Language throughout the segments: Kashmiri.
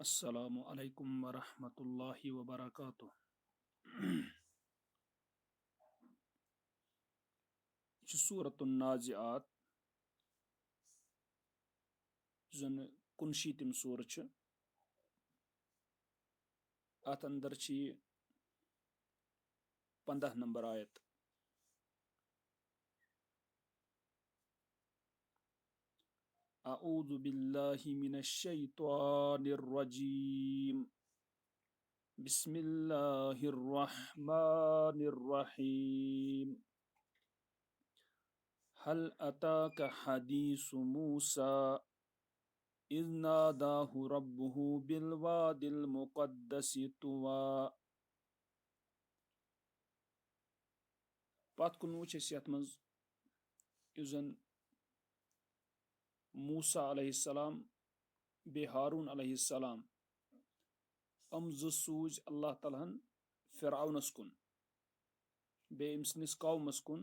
Assalamu alaikum wa rahmatullahi wa barakatuh. Suratun Naziat zan kunshitim sur छ at andar छ 15 नंबर आयत. أعوذ بالله من الشيطان الرجيم بسم الله الرحمن الرحيم هل أتاك حديث موسى إذ ناداه ربه بالواد المقدس طوى. پتھ کُن وٕچھ أسۍ یَتھ منٛز یُس زَن موسا علیہ السلام بیٚیہِ ہارون علیہ السلام زٕ سوٗزۍ اللہ تعالیٰ ہن فرعونس کُن بیٚیہِ أمۍ سٕنٛدِس قومس کُن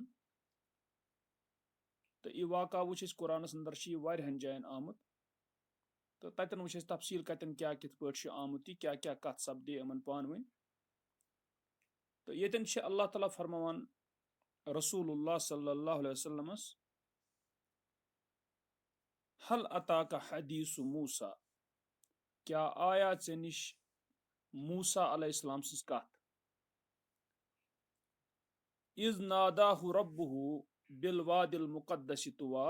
تہٕ یہِ واقعہ وٕچھ أسۍ قرآنس اندر چھُ یہِ واریاہن جاین آمُت تہٕ تتٮ۪ن وٕچھ اَسہِ تفصیٖل کتٮ۪ن کیاہ کِتھ پٲٹھۍ چھُ آمُت یہِ کیاہ کیاہ کتھ سپدے یِمن پانہٕ ؤنۍ تہٕ ییٚتٮ۪ن چھِ اللہ تعالیٰ فرماوان رسول اللہ صلی اللہ علیہ وسلمس حل اتاک حدیث موسا کیاہ آیا ژےٚ نِش موسا علیہ السلام سٕنٛز کتھ اذ ناداہ ربہ بالوادِ المقدس طوى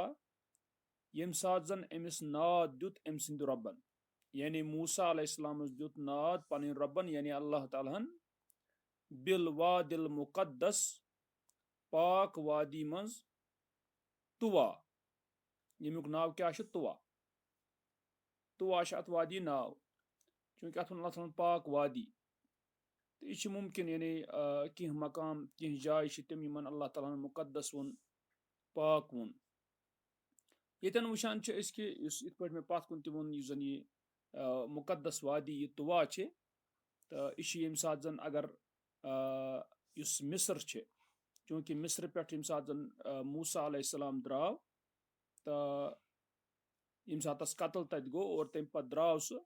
ییٚمہِ ساتہٕ زن أمِس ناد دیُت أمۍ سٕنٛدِ رۄبن یعنی موسا علیہ السلامس دیُت ناد پنٕنۍ رۄبن یعنی اللہ تعالیٰ ہن بالوادِ المقدس پاک وادی منٛز طوى ییٚمیُک ناو کیاہ چھُ طوى چھُ اتھ وادی ناو چوٗنٛکہِ اتھ ووٚن اللہ تعالیٰ ہن پاک وادی تہٕ یہِ چھُ مُمکِن یعنی کینٛہہ مقام کینٛہہ جایہِ چھِ تِم یِمن اللہ تعالیٰ ہن مُقدس ووٚن پاک ووٚن ییٚتٮ۪ن وٕچھان چھِ أسۍ کہِ یُس یِتھ پٲٹھۍ مےٚ پتھ کُن تہِ ووٚن یُس زن یہِ مُقدس وادی یہِ طوى چھِ تہٕ یہِ چھِ ییٚمہِ ساتہٕ زن اگر یُس مصر چھِ چوٗنٛکہِ مصرٕ پٮ۪ٹھ ییٚمہِ ساتہٕ زن موسا علیہ السلام درٛاو تہٕ ییٚمہِ ساتہٕ تس قتل تتہِ گوٚو اور تمہِ پتہٕ درٛاو سُہ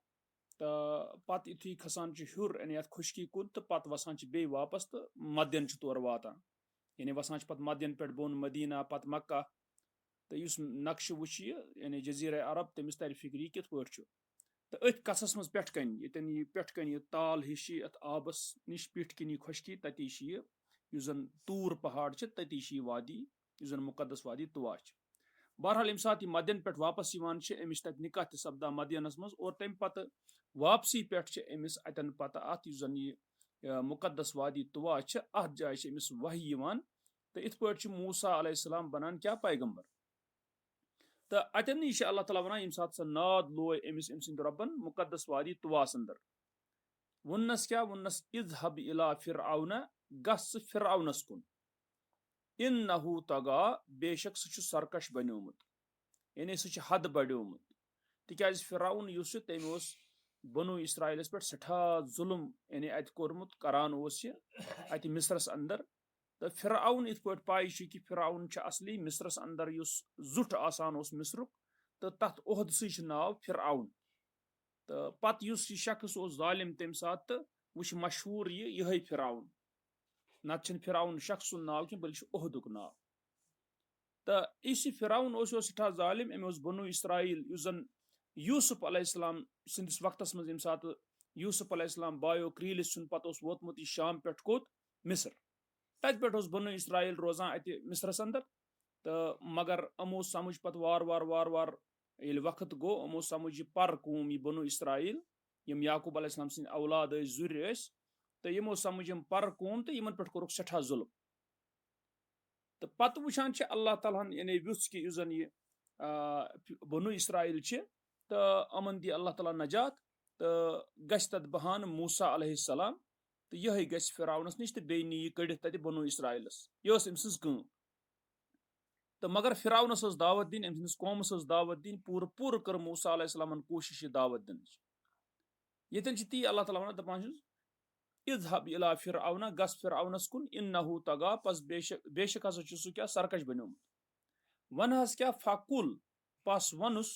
تہٕ پتہٕ یِتھُے کھسان چھُ ہیوٚر یعنی یتھ خُشکی کُن تہٕ پتہٕ وسان چھِ بیٚیہِ واپس تہٕ مدین چھُ تورٕ واتان یعنی وسان چھِ پتہٕ مدین پٮ۪ٹھ بۄن مدیٖنہ پتہٕ مکہ تہٕ یُس نقشہٕ وٕچھِ یہِ یعنی جزیٖرہ عرب تٔمِس ترِ فِکرِ یہِ کِتھ پٲٹھۍ چھُ تہٕ أتھۍ قصس منٛز پٮ۪ٹھٕ کنۍ ییٚتٮ۪ن یہِ پٮ۪ٹھٕ کنۍ یہِ تال ہِش چھِ یتھ آبس نِش پیٚٹھۍ کِنۍ یہِ خۄشکی تتی چھِ یہِ یُس زن توٗر پہاڑ چھِ تتی چھِ یہِ وادی یُس زن مُقدس وادی طوى چھِ بہرحال ییٚمہِ ساتہٕ یہِ مدین پٮ۪ٹھ واپس یِوان چھِ أمِس چھِ تتہِ نکاح تہِ سپدان مدینس منٛز اور تمہِ پتہٕ واپسی پٮ۪ٹھ چھِ أمِس اتٮ۪ن پتہٕ اتھ یُس زن یہِ مُقدس وادی طوى چھِ اتھ جایہِ چھِ أمِس وحی یِوان تہٕ یِتھ پٲٹھۍ چھُ موسا علیہ السلام بنان کیاہ پیغمبر تہٕ اتٮ۪نٕے چھِ اللہ تعالیٰ ونان ییٚمہِ ساتہٕ سۄ ناد لوے أمِس أمۍ سٕنٛدِ رۄبن مُقدس وادی طوى انٛدر ووٚننس کیاہ ووٚننس اذهب الى فرعون گژھ ژٕ فرعونس کُن انه طغى بے شک سُہ چھُ سرکش بنیومُت یعنی سُہ چھُ حد بڑیومُت تِکیازِ فرعون یُس چھُ تٔمۍ اوس بنو اسرائیلس پٮ۪ٹھ سٮ۪ٹھاہ ظُلم یعنی اتہِ کوٚرمُت کران اوس یہِ اتہِ مصرس انٛدر تہٕ فرعون یِتھ پٲٹھۍ پاے چھِ کہِ فرعون چھُ اصلی مصرس انٛدر یُس زُٹھ آسان اوس مصرُک تہٕ تتھ عہدسٕے چھُ ناو فرعون تہٕ پتہٕ یُس یہِ شخص اوس ظالم تمہِ ساتہٕ تہٕ وۄنۍ چھُ مشہوٗر یِہے فرعون نتہٕ چھُنہٕ فرعون شخص سُنٛد ناو کینٛہہ بٔلکہِ چھُ عہدُک ناو تہٕ یُس یہِ فرعون اوس یہِ اوس سٮ۪ٹھاہ ظالم أمۍ اوس بنو اسرائیل یُس زن یوٗسف علیہ السلام سٕنٛدِس وقتس منٛز ییٚمہِ ساتہٕ یوٗسف علیہ السلام بایو کرٛیٖلِس چھُنہٕ پتہٕ اوس ووتمُت یہِ شام پٮ۪ٹھ کوٚت مصر تتہِ پٮ۪ٹھ اوس بنو اسرائیل روزان اتہِ مصرس انٛدر تہٕ مگر یِمو سمجھ پتہٕ وارٕ وارٕ ییٚلہِ وقت گوٚو یِمو سمجھ یہِ پر قوم یہِ بنو اسرائیل یِم یعقوب علیہ السلام سٕنٛدۍ اولاد ٲسۍ زُرۍ ٲسۍ تہٕ یِمو سمجھ یِم پر قوم تہٕ یِمن پٮ۪ٹھ کوٚرُکھ سٮ۪ٹھاہ ظُلم تہٕ پتہٕ وٕچھان چھِ اللہ تعالیٰ ہن یعنی ویُژھ کہِ یُس زن یہِ بنو اسرائیل چھِ تہٕ یِمن دی اللہ تعالیٰ نجات تہٕ گژھِ تتھ بہانہٕ موسا علیہ السلام تہٕ یِہے گژھِ فرعونس نِش تہٕ بیٚیہِ نی یہِ کٔڑِتھ تتہِ بنو اسرائیلس یہِ ٲس أمۍ سٕنٛز کٲم تہٕ مگر فرعونس ٲس دعوت دِنۍ أمۍ سٕنٛدِس قومس ٲس دعوت دِنۍ پوٗرٕ کٔر موسا علیہ السلامن کوٗشش یہِ دعوت دِنٕچ ییٚتٮ۪ن چھِ تی اللہ تعالیٰ ونان دپان چھُس اذهب الى فرعون گژھ فرعونس کُن انه طغى پس بے شک ہسا چھُ سُہ کیاہ سرکش بنیومُت ونہس کیاہ فقل پس ووٚنُس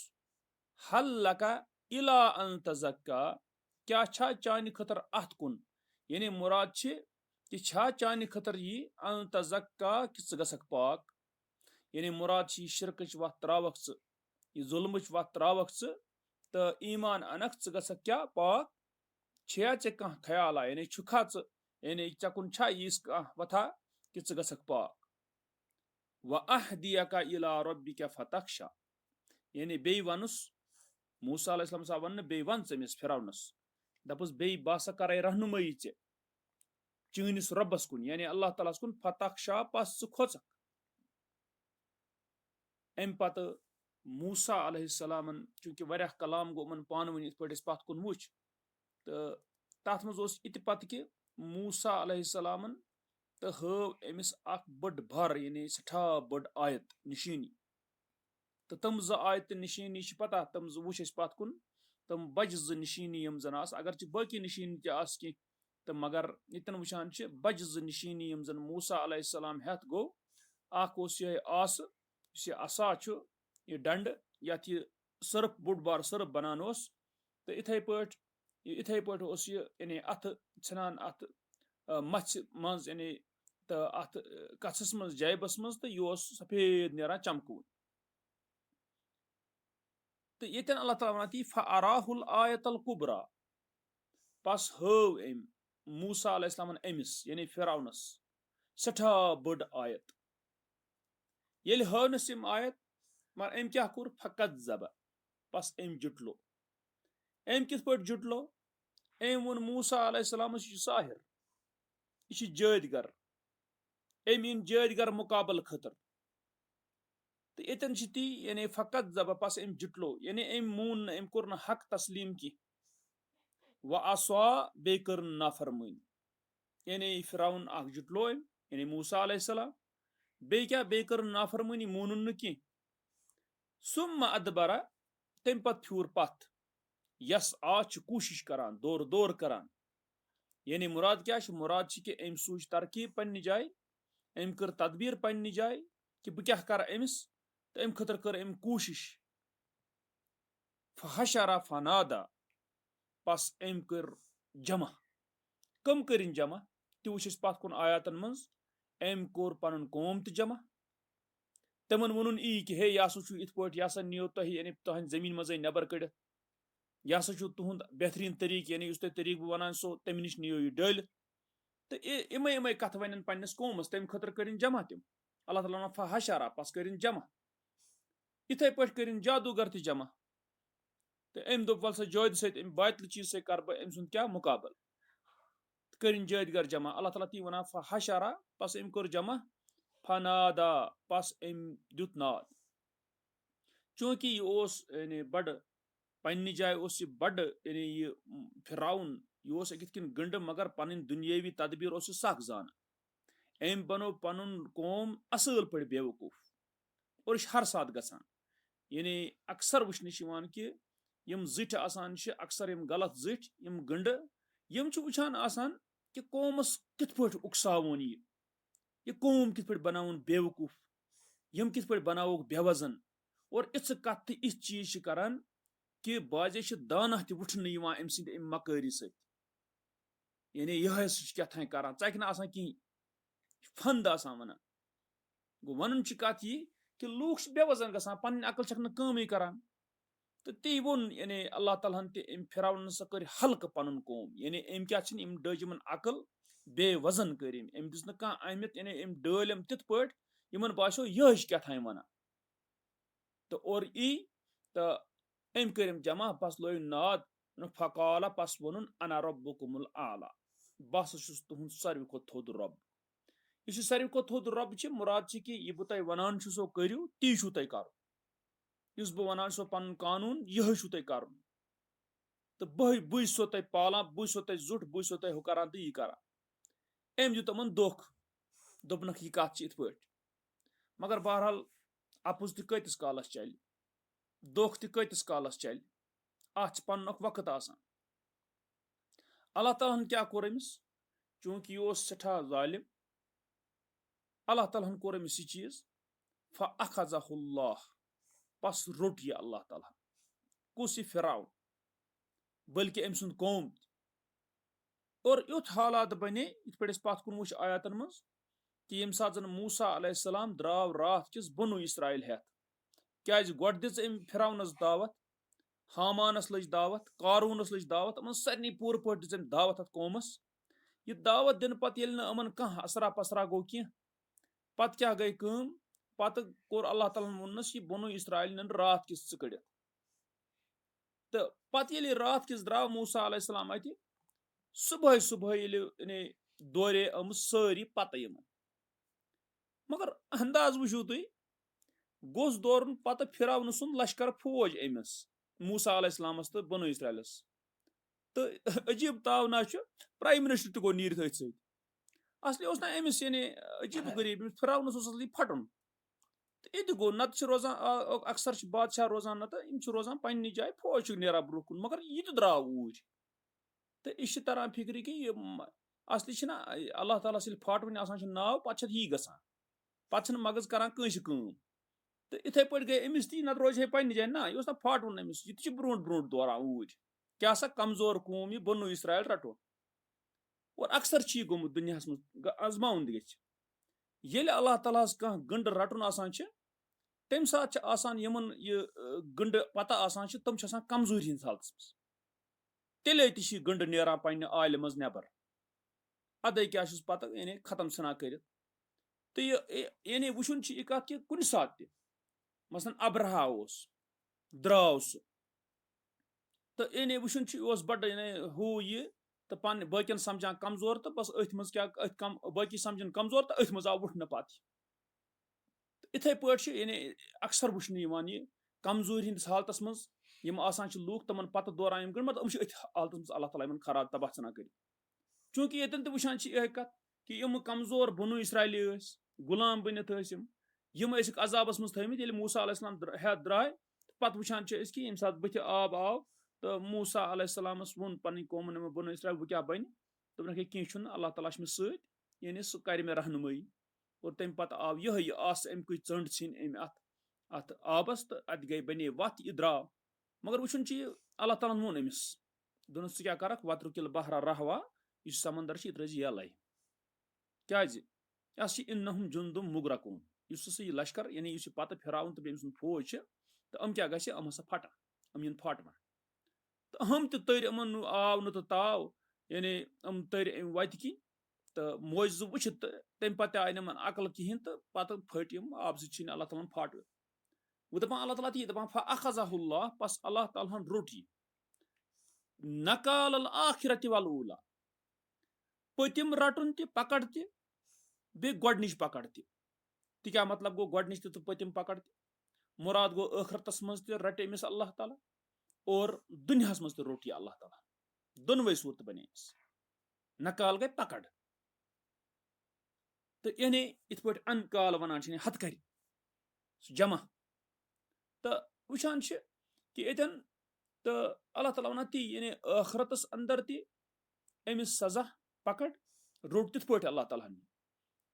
حل لک الى ان تزکا क्या छा चानि खतर अथ कुन यानी मुराद कि छा चानि खतर यी अन तज़क्का कि ज़ गसक पाक यानी मुराद यी शिरकच वत त्रावक ज़ यी जुल्मच वत त्रावक ज़ तो ईमान अनक ज़ गसक क्या पाक छया चे कह ख्याल यानी छुखा ज़ यानी चकुन छा यीस कह वथा कि ज़ गसक पाक व अहदियका इला रब्बिका फतखशा यानी बे वनुस मूसा अलैहिस्सलाम सा वन बे वन चमिस फिरौनस दपस बे बासा करे रहनुमाई चे चीनिस रब्बस कुन यानी अल्लाह ताला कुन फतखशा पस खोचक अम पत मूसा अलैहिस्सलाम चूंकि वरह कलाम गो मन पान इत पे पत कुन वुच तो तथ मज इत पत कि मूसा अलैहिस्सलाम तो हव अमिस बड़ भर यानी सठा बड़ आयत निशानी तो तम ज आयत निशानी पता तम वुच पत कुन तम बज ज निशानी यम जन अगर बाकी निशानी तह तो मगर यतन वुचान बज ज निशानी यम जन मूसा अलैहिस्सलाम हेत गो यह आस यह असा यह डंड यथ यह सर्फ बुड़ बार सर्फ बनान तो इथे पे यानी अथ छान अथ मछ मज यानी तो अथ कथस मज जैबस मज तो यह सफेद नीरान चमकून तो ये अल्लाह ताला वन फ़अराहुल आयतल कुबरा पस हव अम मूसा अलैहिस्सलाम अमिस यानी फिरौनस सठा बड़ आयत ये हवनस यम आयत मगर अम क्या कोर फकत जब पस अम जुटलो अम कित पे जुटलो अम वोन मूसा अलैहिस्सलाम यह साहिर यह जादगर अम इन जादगर मुकाबल खतर तो यतन ती यानी फकत जब पस अम जुटलो यानी अम मून अम कोर हक तस्लीम की व असवा बे कर नाफरमानी यानी फिरौन जुटलो अम यानी मूसा अलैहिस्सलाम बे क्या बे कर नाफरमानी मूनुन न की सुम्मा अदबरा तम पत फ्यूर पथ यस आज कोशिश करान दौर दौर करान यानी मुराद क्या मुराद कि अम सूच तरकीब पन्ने जाय अम कर तदबीर पन्ने जाय कि बह क्या कर अमिस तो अम खतर कर अम कोशिश फहशरा फनादा पस अम कर जमा कम करिन जमा ति वुच पत कुन आयातन मज अम कोर पन कौम तो जमा तमन वोनुन कि हे यह हसा इत पे यह नियो तुह यानी तुहद जमीन मज नबर कड़ित यह हसा तुंद बेहतरीन तरीक यानी तुम तरीक बह वन सो तम नश नियो यह डल तो इमे कथ वन पन्नस कौमस तम खतर करिन जमा तम अल्लाह ताला वन फहशरा पस करिन जमा इथे पे करिन जादूगर तो जमा तो अम दोप वल सा जाद सत बातिल चीज से कर बह अम सुंद क्या मुकाबल करिन जादगर जमा अल्लाह ताला ती वन फहशरा पस अम कोर जमा फनादा पस अम दुत नाद चूंकि यह यानी बड़ पन्ने जाय यह बड़ यानी यह फिरौन यह अकित कन गंड मगर पन दुनियावी तदबीर सख जान अम बनो पन कौम असल पे बेवकूफ और हर सात गसान यानी अक्सर वुचन कि यम जिठ आसान अक्सर यम गलत जिठ यम गंड यम वुचान आसान कि कौमस कित पे उकसावन यह कौम कित पे बनावन बेवकूफ यम कित पे बनावोक बेवजन और इस कथ इस चीज करान कि बाजे दाना त वुठन अम सद मकारी सत यानी यह क्या करान चे आसान कहीं फंद आसान वन गो वन कत यह कि लूख बेवजन गसान पन अकल छक कम करान तो ती वोन यानी अल्लाह ताला अम फिरौन सा कर हल्क पन कौम यानी अम क्या डज अकल बेवजन कर अम दिस कह अहमियत यानी अम डल तिथ पे बासो यह क्या वन तो और तो अम कर जमा पस लो नाद फ़काला पस वोन अना रब्बुकुमुल आला बस तुहद सारे खो थोद रब यह सारे खो थोद रब मुराद कि यह बह तुम वन सो करू ती तुम कर बह वन सो पन कानून यह तुम कर तो बह सो तुम पालान बह सो तुम जुट बह सो तुम हु करान तो यह करान अम दित तमन दोख दोपनक यह कत इत पे मगर बहरहाल अपुज त कतिस कालस चल दोख त कतिस कालस चल अत पन वक्त आसान अल्लाह ताला क्या कोर अमिस चूंकि यह सठा जालिम अल्लाह ताला कोर अमिस यह चीज फ़अख़ज़हुल्लाह पस रोट यह अल्लाह ताला कुस यह फिरौन बल्कि अम सुंद कौम और युथ हालात बने इत पे पत कुन वुच आयातन मज कि यम सात जन मूसा अलैहिस्सलाम द्राव रात किस बनु इसराइल हेत क्या गोड दिस अम फिरौनस दावत हामानस लज दावत कारूनस लज दावत अमन सारे पूर पे दिस दावत अत कौमस यह दावत दिन पत अमन कह असरा पसरा गो कह पत क्या गई कम पत कोर अल्लाह ताला वोनस यह बनु इसराइल रात किस कड़ित तो पत रात किस द्राव मूसा अलैहिस्सलाम अत सुबह सुबह दौरे सारी पत मगर अंदाज वुचु तुम गोस दौरन पत फिरौन सुंद लश्कर फौज अमिस मूसा अलैहिस्सलामस तो बनु इसराइलस तो अजीब तावना प्राइम मिनिस्टर तो गो नीर अथ सत असली ना अमिस अजीब गरीब फिरौनस फटन तो ये गो नत रोजान अक्सर बादशाह रोजान नत रोजान पन्नी जाए फौज नेरा ब्रो कुन मगर यह द्राव ऊर तो यह तरह फिक्र कि असली अल्लाह ताला फाट वन नाव पे यी गसान पे मगज करान कंस तो इथे पे गई अमिस ती नत रोज है पन्नी जाए ना यह ना फाट वन अमिस यह ब्रो ब्रो दौरान ऊर क्या सा कमजोर कौम यह बनु इसराइल रटो और अक्सर यह गोमुत दुनिया मज आजमाउन ये अल्लाह ताला कह गंड रटन तम सात यमन यह गंड पता तम कमजोरी हिंद हालत मज तेले तह गंड नेरान पन्ने आयल मज नबर अदे क्या पता खत्म सना कर तो ये वुचुन यह कत कि कुन सात मसलन अब्रहा द्राव सह तो वुचुन बड़ हू यह तो पान बकन समझान कमजोर तो बस अथ मज क्या बाकी समझन कमजोर तो अथ मज आव वुठन पत इथे पे अक्सर वुचन यह कमजोर हिंदिस हालत मज लूख तमन पत दौरान मतलब अथ हालत मज अल्लाह ताला खराब तबाह सना कर चूंकि ये वुचान यह कत कि यम कमजोर बनु इसराइली गुलाम बनित यम अजाबस मज थमित मूसा अलैहिस्सलाम हेत द्राय पत वुचान कि यम सात बुथ आब आव तो मूसा अलैहिस्सलामस वोन पन कौमन बनु इसराइल वह क्या बन दोपन कह अल्लाह ताला मे सत सह कर मे रहनुमाई और तम पत आव यह आस अमक चंड इन अत आबस तो अत गई बने वत यह द्राव मगर वुचुन अल्लाह ताला वोन अमिस दोन क्या कर वत्रुकिल बहरा रहवा यह समंदर यह रज यल क्या इन्नहुम जुंदुम मुगरकून यह लश्कर यानी पत फिराउन तो अम फौज तो क्या गम हसा फटन इन फट तो हम तर अमन आव न तो ताव यानी तर वत कि तो मोज वुचित तम पे आय नमन अकल कहें तो पत फट आब सत अल्लाह ताला फट वो दपान अल्लाह ताला ती दपान अखज़हुल्लाह पस अल्लाह ताला रोट यह नकाल अल आखिरत वल ऊला पतिम रटन तह पकड़ तह बे गोडनिच पकड़ तह क्या मतलब गो गोडनिच तो पतिम पकड़ मुराद गो आखरतस मज तह रट अमिस अल्लाह ताला और दुनियास मज तह रोट यह अल्लाह ताला दोनवे सूरत बने नकाल गई पकड़ तो यानी इत पे अनकाल वनान हथ कर जमा तो वुचान कि यन तो अल्लाह ताला वन ती यानी आखरतस अंदर तह अमिस सजा पकड़ रोट तिथ पे अल्लाह ताला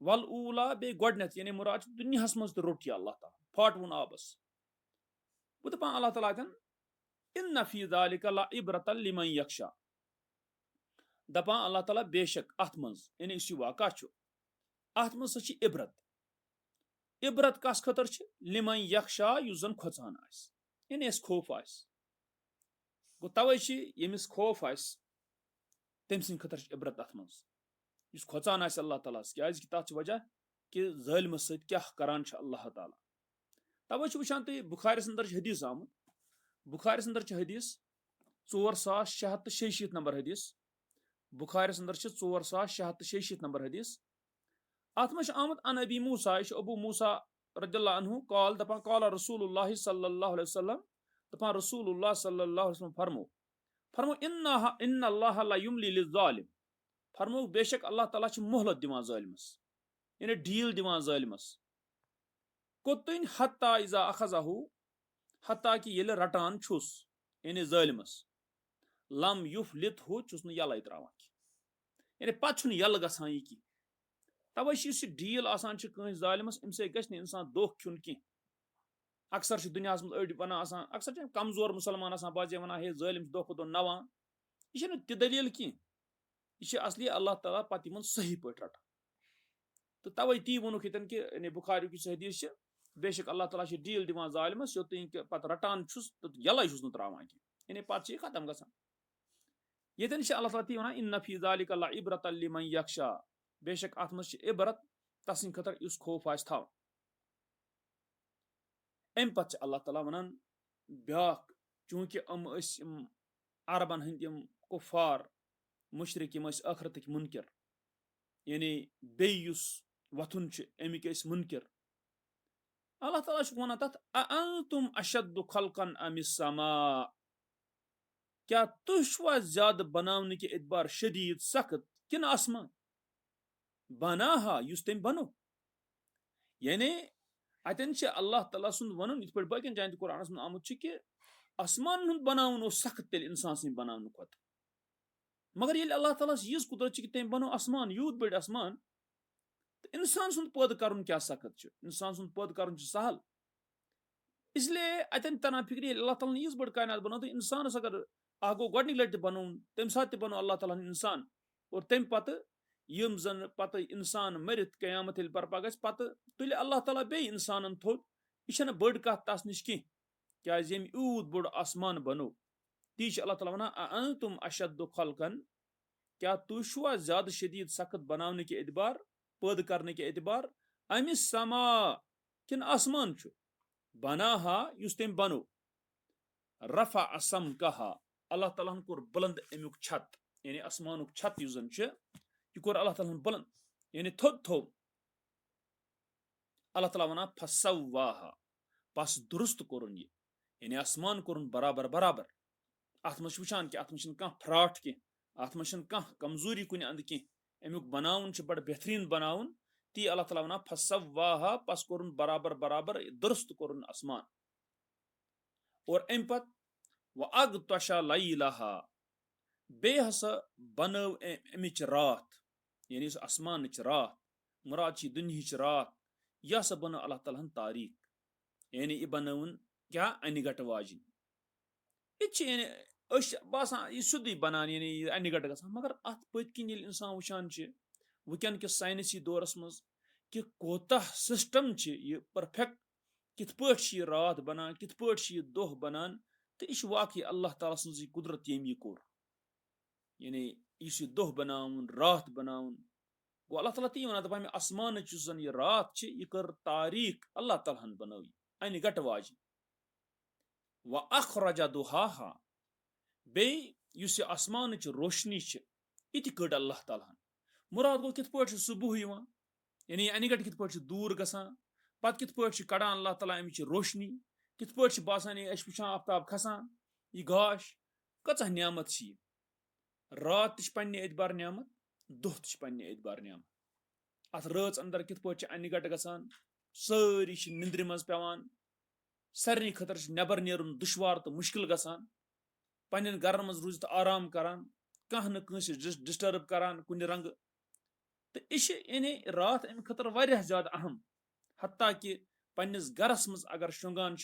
वल ऊला बे गोडनेथ यानी मुराद दुनियास मज तो रोट यह अल्लाह ताला फाट वुन आबस वो दपान अल्लाह ताला इन्न फी ज़ालिका लइब्रतन लिमन यख्शा दपान अल्लाह ताला बेशक अथ मज यानी इस वाक़ा अथ मज सच इब्रत इब्रत कस खतर लिमन यख्शा युस जन खोचान यानी यस खौफ गो तवे यमिस खौफ तम सद खतर इब्रत अथ मज इस खोचान अल्लाह ताला क्या तथ वजह कि ज़ालिमस सत क्या करान अल्लाह ताला तवे वुचान तुम बुखारिस अंदर हदीस आमुत बुखारिस अंदर हदीस 4666 नंबर हदीस बुखारिस अंदर 4666 नंबर हदीस अत मज आमुत अन अबी मूसा अबू मूसा रदियल्लाहु अन्हु काल दपान काल रसूलुल्लाह सल्लल्लाहु अलैहि वसल्लम दपान रसूलुल्लाह सल्लल्लाहु अलैहि वसल्लम फरमो इन्न अल्लाह ला युमली लिज़्ज़ालिम फरमो बेशक अल्लाह ताला मोहलत दिवान ज़ालिमस यानी ढील दिवान ज़ालिमस कोतुन हत्ता इज़ा अखज़हु हत्ता कि ये रटान छुस यानी ज़ालिमस लम युफलित हो चुस न यल त्रावान यानी पत यल गसान यह की तवे ढील आसान ज़ालिमस अम सत गि इंसान दोख खुन कह अक्सर दुनिया मज अड़ वन अक्सर कमजोर मुसलमान बाजे वन हे ज़ालिम दो खो दो नवान यह तह दलील कह यह असली अल्लाह ताला पत सही पे रटान तो तवे ती वोनुक यन कि बुखारी की हदीस बेशक अल्लाह ताला डील दिवान जालिमस यो पे रटान तो यल त्रावान कह पे खत्म ग यन अल्लाह ताला ती वन इन फी ज़ालिका लइब्रत लिमन यख्शा बेशक अत मज इबरत तस खतर इस खौफ आस थव अम पे अल्लाह ताला वन ब्या चूंकि अरबन हंद कुफार मुशरिक आखरत मुनकर यानी बेयुस वथुन अमिक मुनकर अल्लाह ताला वन तथ अअंतुम अशद्दु खल्कन अमिस समा क्या तुवा ज्यादा बनाने के एतबार शदीद सख्त किन आसमान बनाहा युस तम बनो यानी अतन अल्लाह ताला सुंद वन इत पे बाकिन जान कुरानस में आमुत कि आसमान हुंद बनावन सख्त तेल इंसान सं बनावन खुद मगर ये अल्लाह ताला यीज कुदरत कि तम बनो आसमान यूत बड़ आसमान तो इंसान सुंद पद कर क्या सख्त इंसान सुंद पद कर सहल इसलिए अतन तना फिक्र अल्लाह ताला यीज बड़ कायनात बनो तो इंसान अगर आ गो गड लट बनो तम सात बनो अल्लाह ताला इंसान और तम पत यम जन पत इंसान मरित कयामत बर्पा ग पत तुल अल्लाह ताला बे इंसान थोद यह बड़ कत तस नश कह क्या यम यूत बोड़ आसमान बनो ती अल्लाह ताला वन अअंतुम अशद्दु खल्कन क्या तुआ ज्यादा शदीद सख्त बनाने के एतबार पैद करने के एतबार अमिस समा किन आसमान बनाहा युस तम बनो रफा असम कहा अल्लाह ताला कोर बुलंद अमुक छत यानी आसमानुक छत युस जन यह कोर अल्लाह ताला बुलंद यानी थोद थो अल्लाह ताला वन फसवाहा पस दुरुस्त कोरुन यह यानी आसमान कोरुन बराबर बराबर अत मज वुचान कि अत मज कह फ्राट कह अत मज कह कमजोरी कुन अंद कह अमुक बनावन बड़ बेहतरीन बनावन ती अल्लाह ताला वन फसवाहा पस कोरुन बराबर बराबर दुरुस्त कोरुन आसमान और अम पत व अग तशा लईलहा बे हसा बनव अमिच रात यानी आसमान रात मुराद दुनिया रात यह हसा बनो अल्लाह ताला तारीख यानी यह बनवन क्या अनगट वाजिन यह बासान यह सुदी बनान यानी अनगट ग मगर अत पत्किन इंसान वुचान वुकन किस साइंसी दौरस मज कि कोतः सिस्टम यह परफेक्ट कित यह रात बनान कित यह दोह बनान तो यह वाकई अल्लाह ताला सज कुदरत यम यह कोर यानी इस दोह बनावन रात बनावन गो अल्लाह ताला ती वन दपान आसमान जन यह रात यह कर तारीख अल्लाह ताला बनव अनगट वाजिन व अखरजा दुहाहा बे युस आसमान रोशनी इत कड़ अल्लाह ताला मुराद गो कित सुबह यानी अनगट कित दूर गसान पत कित कड़ान अल्लाह ताला अमिच रोशनी कित बासान वुचान आफ्ताब खसान यह गाश कच नियामत रात पे एतबार नियामत दोह पे एतबार नियामत अत रात अंदर कित अनगट गसान सारी निंद्र मज पेवान सारे खतर नबर नेरुन दुश्वार तो मुश्किल गसान पन्न घर मज रूजित आराम करान कह न डिस्टर्ब करान कुन रंग तो यह यानी रात अमि खतर वारियाह ज्यादा अहम हत्ता कि पन्निस गरस मज अगर शुंगान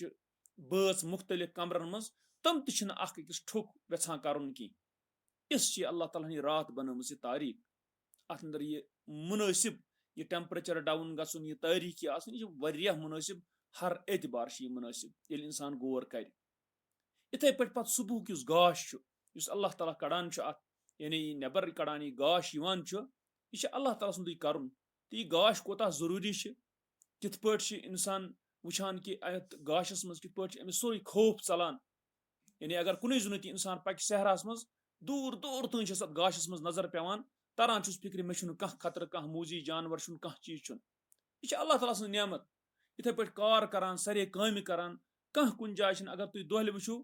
बच मुख्तलिफ कमरन मज तम तक अकिस ठुक वेछान करुन की इस अल्लाह ताला रात बनमज तारीख अत अंदर यह मुनासिब यह टेम्परेचर डाउन गसन यह तारीखी आसन यह वारियाह मुनासिब हर एतबार यह मुनासिब ये इंसान गौर कर इथे पे सुबह युस गाश युस अल्लाह ताला कड़ान यानी नबर कड़ान यह गाश यह अल्लाह ताला सुंद करुन तो यह गाश कोता जरूरी कित इंसान वुचान कि गाशस मज कित अमिस सोई खौफ चलान यानी अगर कुन जुन इंसान पक सहरास मज दूर दूर तन गाशस मज नजर पेवान तरान फिक्र मे कह खतर कह मूजी जानवर कह चीज यह अल्लाह ताला सं नियामत इथे पे कार करान सारे काम करान कह कुन जाय अगर तुम दोहल वुचो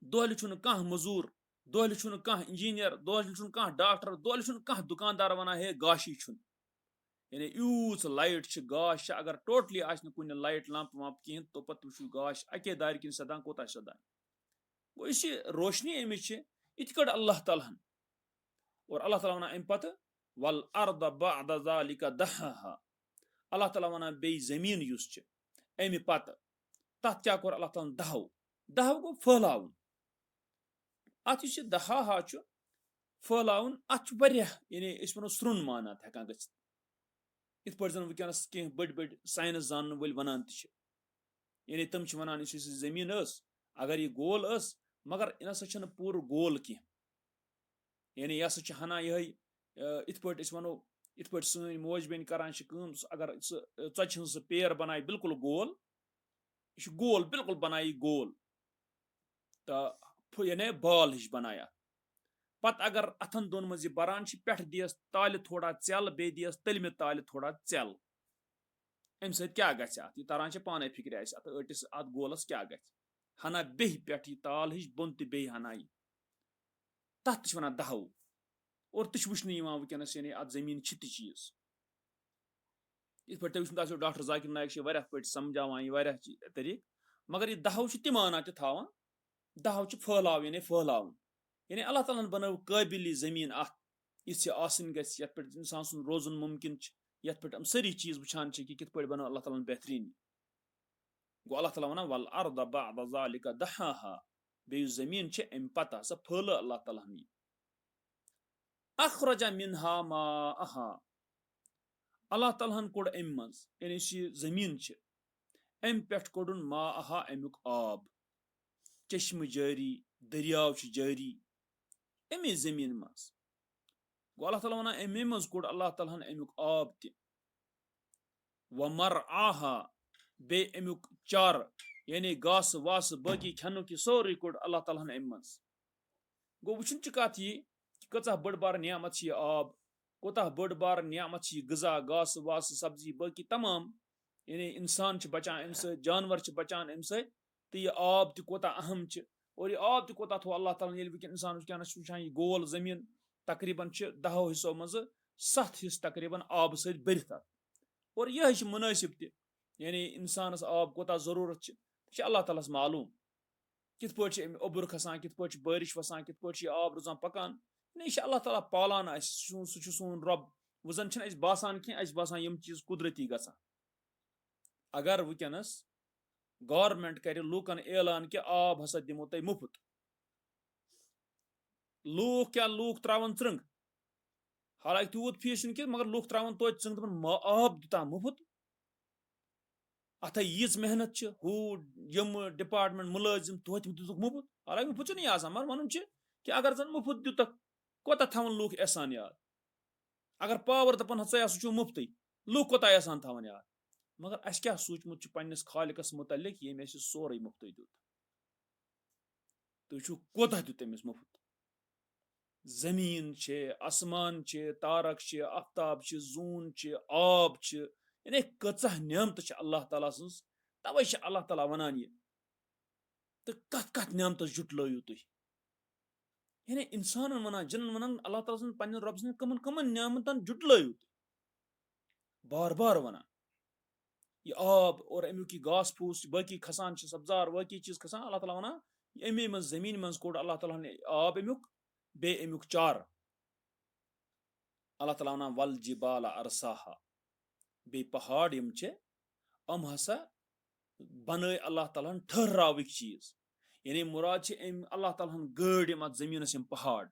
दोहल कह मजूर दोहल कह इंजीनियर दोहल कह डॉक्टर दोहल कह दुकानदार वन हे गाशी यानी यूत लाइट गाश अगर टोटली कुन लाइट लंप वंप कहें तो पत वो गाश अके दार किन सदान कोता सदान गो इस रोशनी अमिच इत कड़ अल्लाह ताला और अल्लाह ताला वन अम पत वल अर्द बअद ज़ालिका दहाहा अल्लाह ताला वन बे जमीन युस अमि पत तथ क्या कोर अल्लाह ताला दहव दहव गो फहलावन अत यह दहा फैलावन अत यानी वो स्रुन मानात हेकान गि इत पे जन वनस कह बड़ बड़ साइंस जान वल वनान यानी तम वनान जमीन अगर यह गोल मगर यह ना पूर गोल कह यानी यह सा हना यह इत पे वनो इत पे सन मोज बेन करान अगर च सह पेर बनाए बिल्कुल गोल यह गोल बिल्कुल बनाए गोल तो यानी बाल हिश बनाया पत अगर अथन दोन मज बरान पे दियस ताल थोड़ा चल बे दियस तलम ताल थोड़ा चल अम सत क्या गह तरान पाने फिक्र अत अटिस अत गोलस क्या गह हना बेह पे ताल हिश बोन तो बे हना तथ वन दहो और तह वुचन वनकस यानी अत जमीन तह चीज इत पे तुम डॉक्टर जाकिर नायक पे समझावान तरीक मगर यह दहो तह माना तह दहो फैलाव यानी फैलावन यानी अल्लाह ताला बनव काबिल जमीन इस आसन गस यथ पे इंसान सुन रोजन मुमकिन यथ पे सारी चीज वुचान कि कित पे बनो अल्लाह ताला बेहतरीन गो अल्लाह ताला वन वल अर्द बअद ज़ालिका दहाहा बे जमीन अम पता सह फैल अल्लाह ताला अखरज मिनहा माअहा अल्लाह ताला कोड़ अम मज यानी जमीन अम पे कोड़न माअहा अमुक आब चश्म जारी दरियाव जारी अमे जमीन मज गो अल्लाह ताला वन अमे मज कोड़ अल्लाह ताला अमुक आब त व मर आहा बे अमुक चार यानी गास वास बाकी खनुक सोरी कोड़ अल्लाह ताला अम मज गो वुचन कत यह कचा बड़ बार नियामत आब कोता बड़ बार नियामत गजा गास वास सब्जी बाकी तमाम यानी इंसान बचान अम जानवर बचान अम तो यह आब तोता अहम और यह आब तोता थो अल्लाह ताला वह इंसान वुचान यह गोल जमीन तकरीबन 10 हिस्सों मज 7 हिस्स तकरीबन आब सत भरत और यह मुनासिब त यानी इंसानस आब कोता जरूरत अल्लाह ताला मालूम कित पे ओबुर खसान कित पे बारिश वसान कित पे आब रोजान पकान यह अल्लाह ताला पालान सह सोन रब वो जन बासान कह बासान यम चीज कुदरती गसान अगर वनस गवर्नमेंट कर लूकन ऐलान कि आब हसा दिमो तुम मुफ्त लूक क्या लूक त्रावन चृंग हालांकि तूत फीस मगर लूक त्रावन तो चृंग आब दिता मुफ्त अथ यीज मेहनत हू यम डिपार्टमेंट मुलाजिम तो दितुक मुफ्त हालांकि मुफ्त मगर वन कि अगर जन मुफ्त दितक कोता थवन लूक एहसान याद अगर पावर दपन सह मुफ्त लूक कोता एहसान थवन याद मगर अस क्या सूचमुत पन्निस खालिकस मुतलिक ये सोरे मुफ्त दित तुम कोता दित तमिस मुफ्त जमीन आसमान तारक आफ्ताब जून आब यानी कचा नियमत अल्लाह ताला सज तवे अल्लाह ताला वनान यह तो कत कत नियमत जुटलयु तुम यानी इंसान वनान जिन वनान अल्लाह ताला पे रब सन कमन कमन नियमतन जुटलयु बार बार वनान यह आब और अमुक घास फूस बाकी खसान सब्जार बाकी चीज खसान अल्लाह ताला वनान अमे मज जमीन मज कोड़ अल्लाह ताला आब अमुक बे अमुक चार अल्लाह ताला वनान वल जिबाल अरसाहा बे पहाड़ यम हसा बन अल्लाह ताला ठहराविक चीज यानी मुराद अल्लाह ताला गड़ अत जमीन यम पहाड़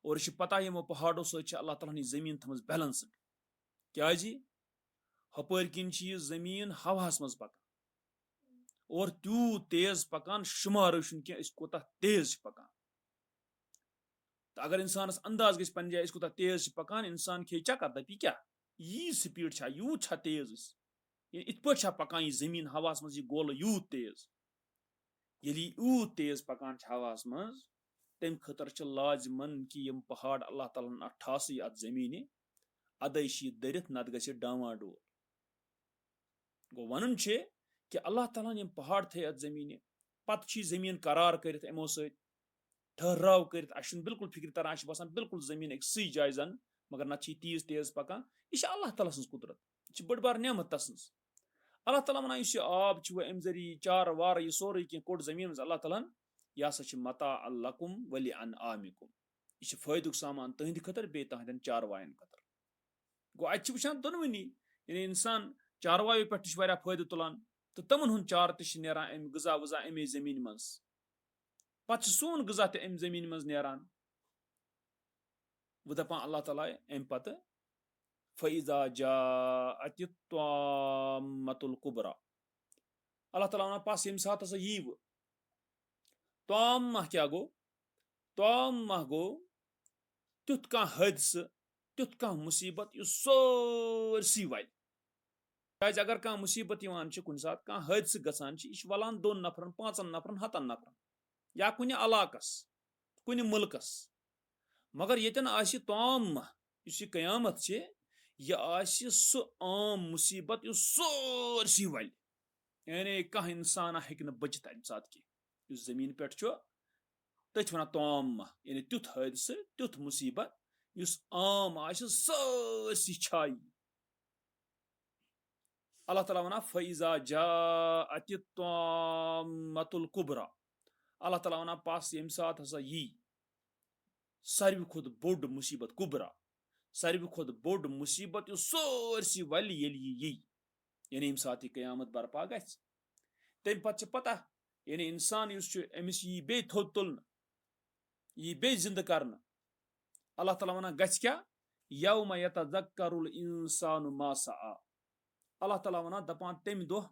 और पता यमो पहाड़ों सत अल्लाह ताला जमीन थमज बैलेंसड क्या हपर किन यह जमीन हवास मज पकान और तूत तेज पकान शुमार कह कोता तेज पकान तो अगर इंसानस अंदाज गई पे जाए कोता तेज पकान इंसान खे चक्कर दपी क्या यी स्पीड यूत तेज इत पे पकान यह जमीन हवास मज यह गोल यूत तेज ये यूत तेज पकान हवास मज तम खतर लाजमन कि यम पहाड़ अल्लाह ताला ठास अत जमीन अदे दरित नत गि डावाडोल गो वन कि अल्लाह ताला यम पहाड़ थे अत जमीन पत जमीन करार कर यमो सत ठहराव कर बिल्कुल फिक्र तरह बसान बिल्कुल जमीन अक्सै जाय जन मगर नत तीज तेज पकान यह अल्लाह ताला सज कुदरत यह बड़ बार नियमत तस अल्लाह ताला वन आब अम जरिए चार वार यह सोरे कह कोड़ जमीन मज अल्लाह ताला यह हसा मता लकुम वलि अन आमिकुम यह फायदुक सामान तहद खतर बे तहदन चारवायन खतर गो अत वुचान दोनवनी यानी इंसान चारवायु पे फायदे तुलान तो तमन चार तह नेरान अम गजा वजा अमे जमीन मज پتہٕ چھُ سون غذا تہِ امہِ زٔمیٖن منٛز نیران وۄنۍ دپان اللہ تعالیٰ امہِ پتہٕ فَإِذَا جَاءَتِ الطَّامَّةُ الْكُبْرى اللہ تعالیٰ وَنان پس ییٚمہِ ساتہٕ ہسا یی وٕ طامہ کیاہ گوٚو طامہ گوٚو تیُتھ کانٛہہ حٲدثہٕ تیُتھ کانٛہہ مُصیبت یُس سٲرسٕے وَلہِ کیازِ اگر کانٛہہ مُصیبت یِوان چھِ کُنہِ ساتہٕ کانٛہہ حٲدثہٕ گژھان چھِ یہِ چھِ وَلان 2 نفرن 5 نفرن 100 نفرن یا کُنہِ علاقس کُنہِ مُلکس مگر ییٚتٮ۪ن آسہِ طامہ یُس یہِ قیامت چھِ یہِ آسہِ سُہ عام مُصیبت یُس سٲرسٕے وَلہِ یعنی کانٛہہ اِنسانا ہیٚکہِ نہٕ بٔچِتھ اَمہِ ساتہٕ کینٛہہ یُس زٔمیٖن پٮ۪ٹھ چھُ تٔتھۍ وَنان طامہ یعنی تیُتھ حٲدثہٕ تیُتھ مُصیبت یُس عام آسہِ سٲرسٕے چھایہِ اللہ تعالیٰ وَنان فَإِذَا جَاءَتِ الطَّامَّةُ الْكُبْرى اللہ تعالیٰ وَنان پس ییٚمہِ ساتہٕ ہسا یی ساروی کھۄتہٕ بوٚڑ مُصیبت کُبرا ساروی کھۄتہٕ بوٚڑ مُصیبت یُس سٲرسٕے وَلہِ ییٚلہِ یہِ یی یعنی ییٚمہِ ساتہٕ یہِ قیامت برپا گژھِ تمہِ پتہٕ چھِ پتہ یعنی اِنسان یُس چھُ أمِس یی بیٚیہِ تھوٚد تُلنہٕ یی بیٚیہِ زِندٕ کرنہٕ اللہ تعالیٰ وَنان گژھِ کیاہ یومَ یتذکر الانسان ما سعى اللہ تعالیٰ وَنان دپان تمہِ دۄہ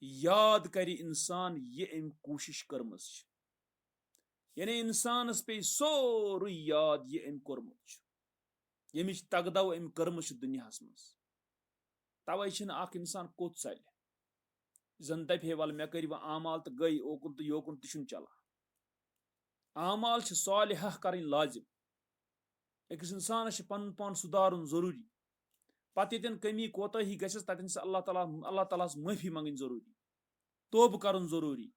یاد کرِ اِنسان یہِ أمۍ کوٗشِش کٔرمٕژ چھِ یعنی اِنسانس پیٚیہِ سورُے یاد یہِ أمۍ کوٚرمُت چھُ ییٚمِچ تگدو أمۍ کٔرمٕژ چھِ دُنیاہس منٛز تَوے چھِنہٕ اکھ اِنسان کوٚت ژَلہِ زن دپہِ ہے وَلہٕ مےٚ کٔرۍ وۄنۍ اعمال تہٕ گٔے اوکُن تہٕ یوکُن تہِ چھُنہٕ چلان اعمال چھِ صالحہ کَرٕنۍ لازِم أکِس اِنسانس چھِ پنُن پان سُدھارُن ضروٗری پتہٕ ییٚتٮ۪ن کٔمی کوتٲہی گژھٮ۪س تتٮ۪ن چھِ اللہ تعالیٰ ہس معٲفی منٛگٕنۍ ضروٗری توبہٕ کرُن ضروٗری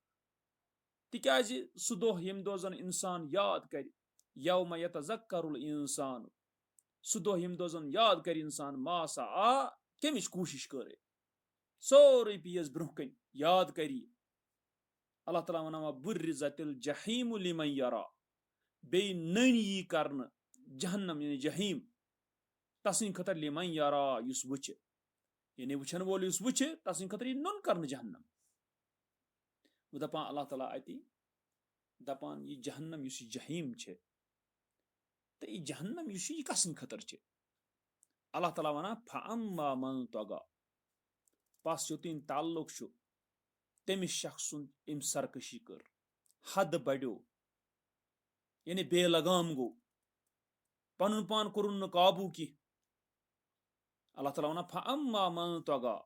تِکیازِ سُہ دۄہ ییٚمہِ دۄہ زن اِنسان یاد کرِ یومَ یتذکر الانسان سُہ دۄہ ییٚمہِ دۄہ زن یاد کرِ اِنسان ما سعى کمِچ کوٗشش کٔر سورُے پیٖس برونٛہہ کَنہِ یاد کری اللہ تعالیٰ وَنان بُرِّزَتِ الجحیٖمُ لِمن یرا بیٚیہِ نٔنۍ یی کرنہٕ جہنم یعنی جحیٖم تسٕنٛدِ خٲطرٕ لِمن یرا یُس وٕچھِ یعنی وٕچھن وول یُس وٕچھِ تسٕنٛدِ خٲطرٕ یی نوٚن کرنہٕ جہنم وۄنۍ دپان اللہ تعالیٰ اَتی دپان یہِ جہنم یُس یہِ جحیٖم چھِ تہٕ یہِ جہنم یُس چھُ یہِ کسٕنٛدِ خٲطرٕ چھِ اللہ تعالیٰ وَنان فَأَمَّا مَن طَغَى پس یوٚتٲنۍ تعلُق چھُ تٔمِس شخص سُنٛد أمۍ سرکٔشی کٔر حد بڑیو یعنی بے لگام گوٚو پنُن پان کوٚرُن نہٕ قابوٗ کینٛہہ اللہ تعالیٰ وَنان فَأَمَّا مَن طَغَى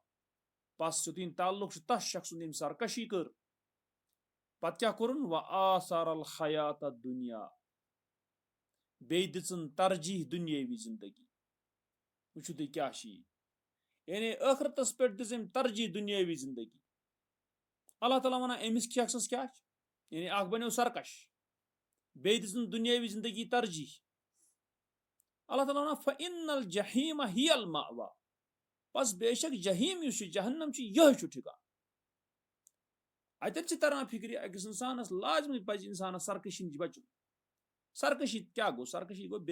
پس یوٚتٲنۍ تعلُق چھُ تتھ شخص سُنٛد أمۍ سرکٔشی کٔر پتہٕ کیاہ کوٚرُن وَآثَرَ الْحَیَاةَ الدُّنْیَا بیٚیہِ دِژٕن ترجیح دُنیٲوی زندگی وٕچھِو تُہۍ کیاہ چھِ یہِ یعنی ٲخرتس پٮ۪ٹھ دِژ أمۍ ترجیح دُنیٲوی زندگی اللہ تعالیٰ وَنان أمِس شخصس کیاہ چھُ یعنی اکھ بنیو سرکش بیٚیہِ دِژٕن دُنیٲوی زندگی ترجیح اللہ تعالیٰ وَنان فَإِنَّ الْجَحِیٖمَ ہِیَ الْمَأْوَى بس بے شک جحیٖم یُس چھُ جہنم چھُ یِہوٚے چھُ ٹھِکان اَتٮ۪تھ چھِ تران فِکرِ أکِس اِنسانس لازمی پزِ اِنسانس سرکٔشی نِش بچُن سرکٔشی کیاہ گوٚو سرکٔشی گوٚو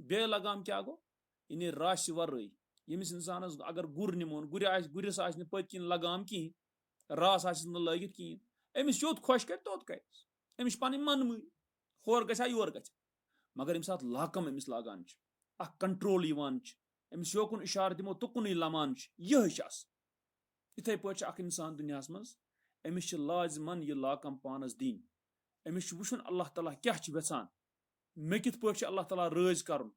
بے لگام کیاہ گوٚو یعنی راسہِ ورٲے ییٚمِس اِنسانس اگر گُر نِمون گُرِس آسہِ نہٕ پٔتۍ کِنۍ لگام کِہینۍ راس آسٮ۪س نہٕ لٲگِتھ کِہینۍ أمِس یوٚت خۄش کرِ توٚت کرِ أمِس چھِ پنٕنۍ منمٲنۍ ہور گژھِ ہا یور گژھِ مگر ییٚمہِ ساتہٕ لاکم أمِس لاگان چھِ اکھ کنٹرول یِوان چھِ أمِس یوکُن اِشارٕ دِمو تُکُنٕے لمان چھِ یِہوٚے چھِ آسان یِتھٕے پٲٹھۍ چھِ اکھ اِنسان دُنیاہس منٛز أمِس چھِ لازمن یہِ لاکم پانس دِنۍ أمِس چھُ وٕچھُن اللہ تعالیٰ کیاہ چھُ یژھان مےٚ کِتھ پٲٹھۍ چھُ اللہ تعالیٰ رٲضۍ کرُن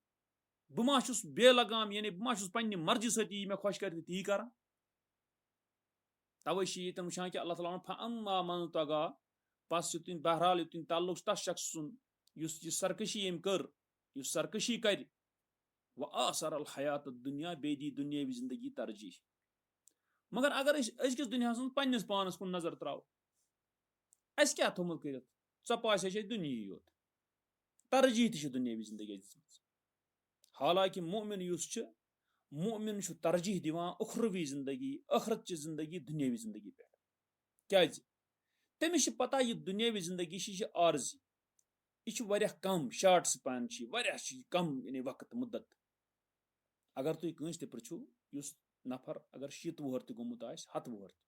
بہٕ ما چھُس بے لگام یعنی بہٕ ما چھُس پننہِ مرضی سۭتی یی مےٚ خۄش کرِ تہٕ تی کران توے چھِ ییٚتٮ۪ن وٕچھان کہِ اللہ تعالیٰ فَأَمَّا مَن طَغَى پس یوٚتٲنۍ بہرحال یوٚتٲنۍ تعلُق چھُ تتھ شخص سُنٛد یُس یہِ سرکٔشی أمۍ کٔر یُس سرکٔشی کرِ وَآثَرَ الْحَیَاةَ الدُّنْیَا بیٚیہِ دی دُنیٲوی زندگی ترجیح مگر اگر أسۍ أزکِس دُنیاہس منٛز پننِس پانس کُن نظر تراوو اَسہِ کیاہ تھوٚمُت کٔرِتھ ژۄپاسے چھِ دُنیاہٕے یوت ترجیح تہِ چھِ دُنیٲوی زندگی دِژمٕژ حالانکہِ مُؤمِن یُس چھُ مُؤمِن چھُ ترجیح دِوان اُخروی زندگی ٲخرتچہِ زندگی دُنیٲوی زندگی پٮ۪ٹھ کیازِ تٔمِس چھِ پتہ یہِ دُنیٲوی زندگی چھِ یہِ چھِ عارضی یہِ چھِ واریاہ کم شاٹ سپین چھِ یہِ واریاہ چھِ یہِ کم یعنی وقت مُدت اگر تُہۍ کٲنٛسہِ تہِ پرژھِو یُس نفر اگر 100 وُہر تہِ گوٚمُت آسہِ 100 وُہر تہِ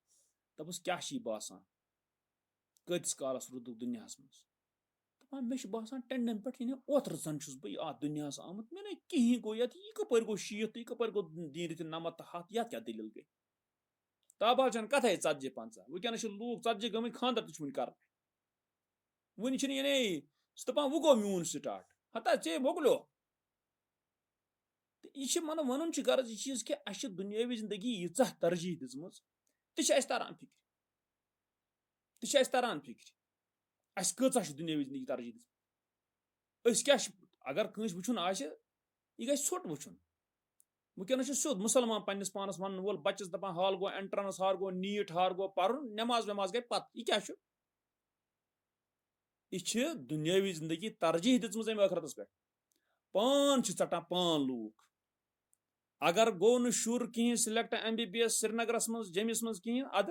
دپُس کیاہ چھِ یہِ باسان कतिस कालस रुदुक दुनियास मज दपान मे बसान टेंडन पे यानी ओत्र जन बह अत दुनियास आमुत मे कहीं गो ये कपर गो शीत यह कपर गो दीन 90 100 क्या दलील गई ताबा चन कथे 40 50 वनस लूक 40 गम खानदर तुन कर वन यानी दपान वो गो मून स्टार्ट हता चे मोकलो यह मन वन गर्ज यह चीज कि अस दुनियावी जिंदगी यीचा तरजीह दिजम तरान फिक्र तरान फिक्र अस कचा दुनियावी जिंदगी तरजीह दिस क्या अगर कंस वुन यह गई सोट वुन वनस सोद मुसलमान पन्नस पानस वन वोल बच्चस दपान हाल गो एंट्रेंस हार गो नीट हार गो पर्न नमाज वमाज गई पत यह क्या यह दुनियावी जिंदगी तरजीह दिजम अम आखरतस पे पान चटान पान लूक अगर गो न शुर कहें सिलेक्ट MBBS श्रीनगरस मज जमिस मज कहें अद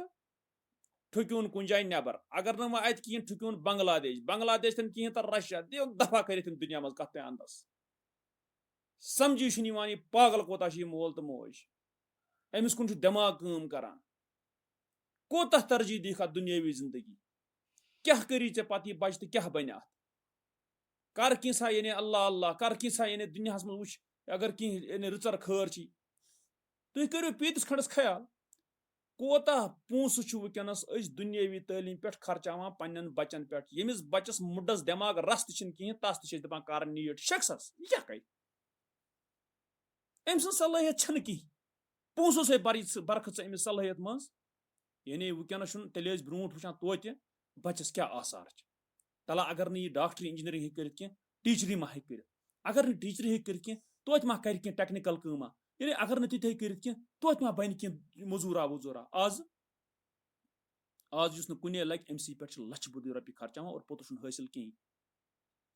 ठुक्यून कुन जाए नबर अगर ना अत कहें ठुक्यून बांग्लादेश तन कहें तो रशिया दियो दफा कर दुनिया मज कत अंदस समझी यह पागल कोता मोल तो मोज अमिस कुन दिमाग काम करान कोता तरजीह दीख दुनियावी जिंदगी क्या करी चे पत यह बच तो क्या बन अत कर किसा यानी अल्लाह अल्लाह कर किसा यानी दुनिया मज वुच अगर कह यानी रिचर खर तुम करो पीतस खंडस ख्याल कोता पोस वनस दुनियावी तालीम पे खर्चावान पन्न बचन पे यमिस बच्चस मुडस दिमाग रस कहें तस दपान कर नीट शख्स यह क्या अम सलाहियत कहीं पोसो से बरख अमिस सलाहियत मज यानी वनस तेल ब्रो वुचान तोत बच्चस क्या आसार तला अगर नहीं डॉक्टरी इंजीनियरिंग कर टीचरी मा कर अगर नहीं टीचरी कर तोत मा कर टेक्निकल कमा यानी अगर न तिथे कर तोत मा बन कह मजूरा वजूरा आज कुन लग अमस पे लच बुद रुपये खर्चान और पोत हासिल कहीं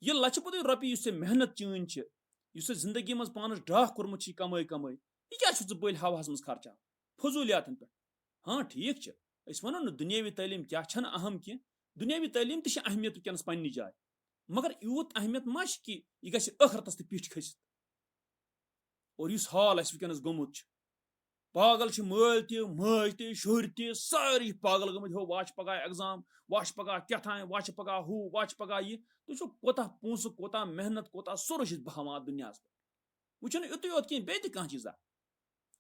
यह लच बुद रुपये मेहनत चीन जिंदगी मज पानस डाक कोर्मुत कमाई कमाई यह क्या बल हवास मज खर्चान फजूलियातन पे हाँ ठीक वनो न दुनियावी तालीम क्या अहम कह दुनियावी तालीम तह अहमियत वनस पन्नी जाए मगर यूत अहमियत मा कि यह गि अखरतस तह पिठ खसित और इस हाल वनस गोमुत पागल मल तज तुर सारी पागल गम हो वाच पगह एग्जाम वाच पगह क्या वाच पगह हू वाच पगह यह तुम कोता पोस कोता मेहनत कोता सोर बहावान दुनिया पे वो युत योत कह बे कह चीज़ा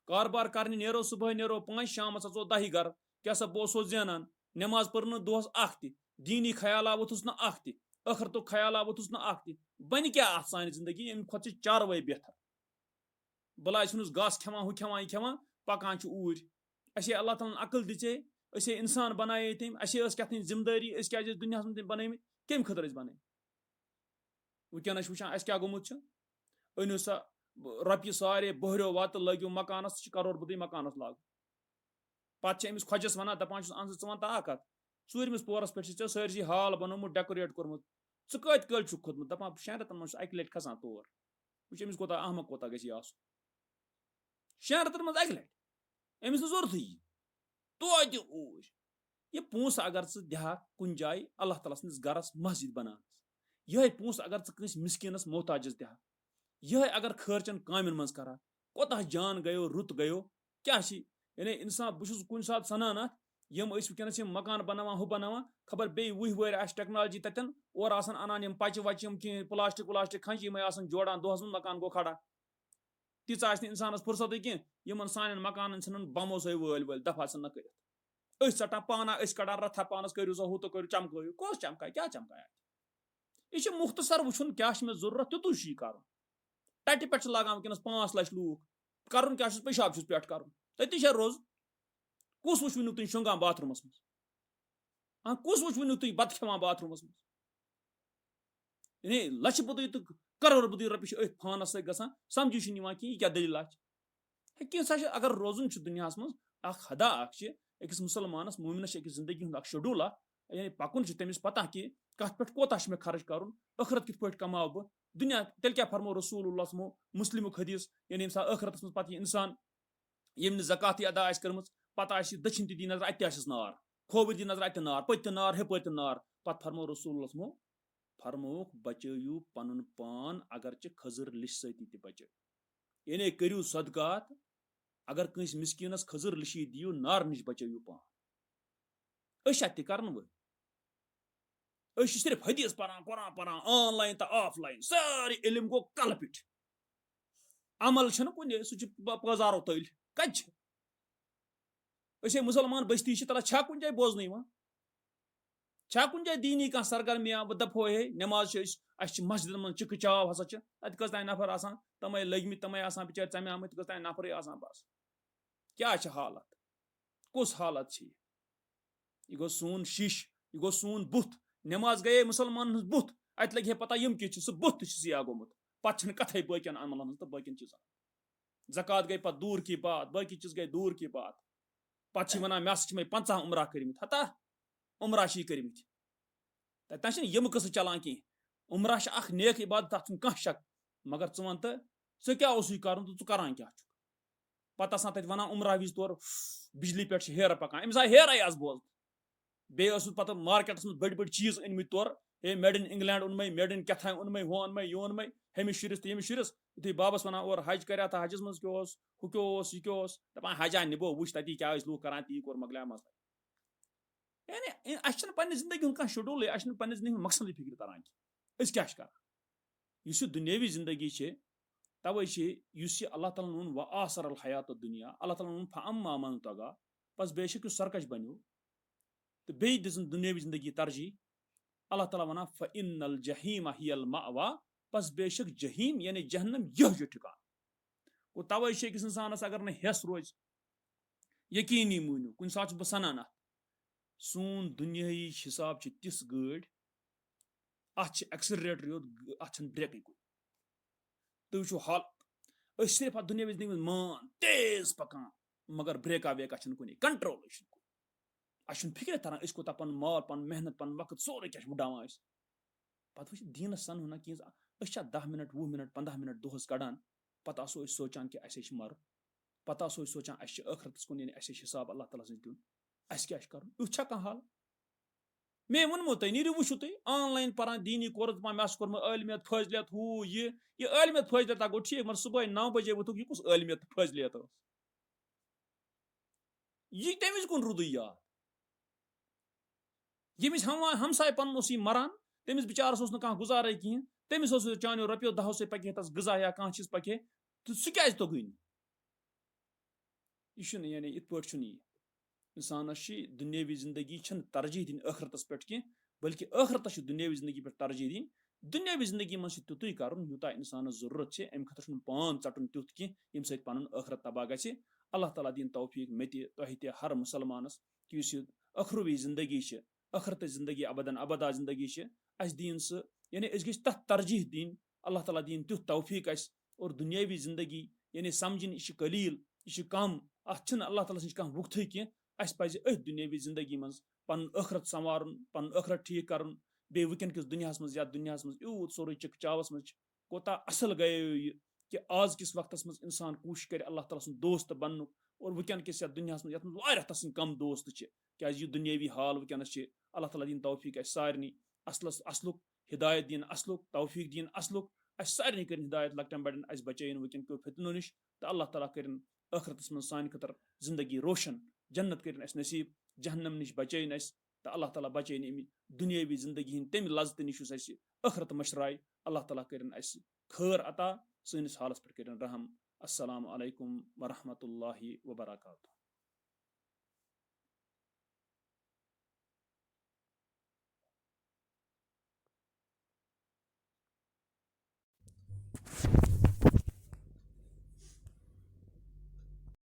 कारबार कर नो सुबह नो 5 शाम 10 गर क्या सा बो सो जेनान नमाज पर दोस अख दीनी ख्याल वोथुस न अख अखरत ख्याल वोथुस न अख बन क्या सान जिंदगी अम खुद चारवे बेहतर बला घास खेवान हु खेवान यह खेवान पकान ऊर असे अल्लाह ताला अकल दिचे असे इंसान बनाए तम असे क्या जिम्मेदारी क्या दुनिया में बन कम खतर बन वनस वुचान क्या गोमुत अनु सा रुपये सारे बहरो वत लगे मकानस करोड़ बुद मकानस लाग पे अमिस खोजस वन दपान अन वन ता कत चूरमिस पोरस पे सरसी हाल बनोमुत डेकोरेट कोर्मुत कत कल खोतमुत दपान 6 रतन मज अक लट खसान तौर वो अमिस कोता अहमक कोता गि 6 रतन मज अक लट अमिस जरूरत तोत ऊर यह पोस अगर दिहाक कुन जाए अल्लाह ताला सस गरस मस्जिद बनान यह पोस अगर कस मिस्किनस मोहताजस दिहाक यह अगर खर्चन कामन मज करा कोता जान गयो रुत गयो क्या यानी इंसान बहुत कुन सात सनान अत यम वनस मकान बनावान हु बनावान खबर बे वह वर टेक्नोलॉजी तथन और अनान पच वच प्लास्टिक व्लास्टिक खंच यम जोड़ान दोहस मज मकान गो खड़ा तीच इंसानस फुर्सत कह यमन सान मकान बमो सो वल वल दफा न कर टा पाना कड़ान रथा पानस करू सा हु तो कर चमको कस चमका क्या चमका यह मुख्तसर वुन क्या मे जरूरत तुतु कर टटि पे लगान वनस 5 लाख लूक कर क्या पेशाब पे कर तति रोज कुस वो तुम शुंगान बाथरूमस मज कुस वो तुम बत खेवान बाथरूमस मज यानी लच बुद तो करोड़ बुद रुपये फानस ग समझी कह यह क्या दलील कैसा अगर रोजन दुनिया मज हदा अकिस मुसलमानस मोमिनस जिंदगी हूं शेड्यूल यानी पकुन तमिस पता कि कत पे कोता मे खर्च कर अखरत कित पे कमाव बह दुनिया तेल क्या फरमो रसूल मुस्लिम हदीस यानी अखरत मज पे इंसान यम ज़कात अदा कर्म पता दक्षिण दी नजर अत नार खोवर दी नजर अत नार पत नार हपर नार पत फरमो रसूल फरमोक बचयू पन पान अगर खजर लिश सती बच यानी करू सदकात अगर कंस मिस्किनस खजर लिशी दियो नार नश बचयू पान अत कर सिर्फ हदीस परान कुरान परान ऑनलाइन तो ऑफलाइन सारी इल्म गो कल पिट अमल कुन सह पजारो तल कत मुसलमान बस्ती तला छा कुन जाए बोजन यहां छा कुन जाए दीनी कह सरगर्मिया बह दपो हे नमाज मस्जिद मन चिक चाव हसा अत कस तान नफर आसान तमे लगमित तमे आसान बिचार चमे आमत कस तान नफर आसान बस क्या हालत कुस हालत यह गो सून शीश यह गो सून बुथ नमाज गए मुसलमान बुथ अत लगे पता यम कि सह बुथ जिया गोमुत पे कथे बकन अमलन तो बकन चीजन ज़कात गई पत दूर की बात बाकी चीज गई दूर की बात पे वन मे 50 उमरा कर्मित हता उमरा कर्मित तन यम कस चलान कह उमरा नेक इबादत तथ कह शक मगर वन तो क्या कर तो करान क्या पत वन उमरा विज तौर बिजली पे हेर पकान अम्स आय हेर आज बोल बे पत मार्केटस में बड़ बड़ चीज अनमित तौर हे मेड इन इंग्लैंड उनमे मेड इन क्या उनमे वो उनमे यह उनमे हमिस शुरिस तो यमिस शुरिस युथि बाबस वन और हज कर हजस मज क्या हु क्या दपान हजा निबो वुच तती क्या लूख करान ती कोर मकलिया मसला यानी अस पे जिंदगी हूं कह शेड्यूल अस पे जिंदगी मकसद फिक्र तरान क्या कर दुनियावी जिंदगी तवे अल्लाह ताला वोन व आसर अल हयात दुनिया अल्लाह ताला वोन फअम्मा मन तगा बस बेशक सरकश बनो तो बे दिन दुनियावी जिंदगी तरजीह अल्लाह ताला वना फ़इन्नल जहीम हियल मावा बस बेशक जहीम यानी जहन्नम यह ठिकान गो तवे अकिस इंसानस अगर न हेस रोज यकीनी मूनो कुन सात बह सनान सून दुनियाई हिसाब तिस गाड़ अत एक्सलरेटर योत अत ब्रेक कुन तो वो हालत सिर्फ अत दुनियावी जिंदगी मान तेज पकान मगर ब्रेका वेका कुन कंट्रोल अस फिक्र तरान कोता पन माल पन मेहनत पन वक्त सोरे क्या उड़ावान पे वो दीनस सन ना कि 10 मिनट 20 मिनट 15 मिनट दोहस कड़ान पत आसो सोचान कि अस मर पत आसो सोचान अस आखरतस कुन यानी अस हिसाब अल्लाह ताला दिन अस क्या कर युथ कह हाल मे वनमो तुम नीरु वो तुम ऑनलाइन परान दीनी कोर मे कोर्म आलमियत फजलियत हू यह आलमियत फजलियत गो ठीक मगर सुबह 9 बजे वोथुक यह कुछ आलमियत फजलियत यह तमिज कुन रुद याद यमिस हमसाय पन मरान तमिस बिचारस कह गुजारे कहें तमिस चानो रुपये 10 से पके तस गजा या कह चीज पके तो सह क्या तोगन यह यानी इत पे इंसानस दुनियावी जिंदगी तरजीह दिन आखरतस पे कह बल्कि आखरतस दुनियावी जिंदगी पे तरजीह दिन दुनियावी जिंदगी मज तुत कर यूता इंसानस जरूरत है अम खतर पान चटन तुथ कह यम सत पन आखरत तबाह ग अल्लाह ताला दिन तौफीक मे तह हर मुसलमानस कि अखरवी जिंदगी आखरत जिंदगी अबदन अबदा जिंदगी अस दीन सह यानी अस गई तथ तरजीह दिन अल्लाह ताला दिन तुथ तौफीक अस और दुनियावी जिंदगी यानी समझन यह कलील यह कम अत अल्लाह ताला कह वुक्त कह अस पज अथ दुनियावी जिंदगी मज पन आखरत संवारन पन आखरत ठीक कर बे वुकन किस दुनियास मज या दुनियास मज यूत सोरे चिक चावस मज कोता असल गए कि आज किस वक्तस मज इंसान कोशिश कर अल्लाह ताला सुन दोस्त बन और वुकन किस दुनियास मज तसन कम दोस्त क्या यह दुनियावी हाल वुकनस अल्लाह ताला दिन तौफीक अस सारनी असलस असलुक हिदायत दिन असलुक तौफीक दिन असलुक अस सारे कर हिदायत लकटन बड़न अस बचन वुकन को फितनो निश तो अल्लाह ताला कर आखरतस मज सान खतर जिंदगी रोशन जन्नत कर अस नसीब जहन्नम निश बचन अस तो अल्लाह ताला बचन अमि दुनियावी जिंदगी हिंद तम लज्जत निश अस आखरत मशराय अल्लाह ताला कर अस खैर अता सनिस हालस पे कर रहम अस्सलामु अलैकुम वरहमतुल्लाहि वबरकातुहू।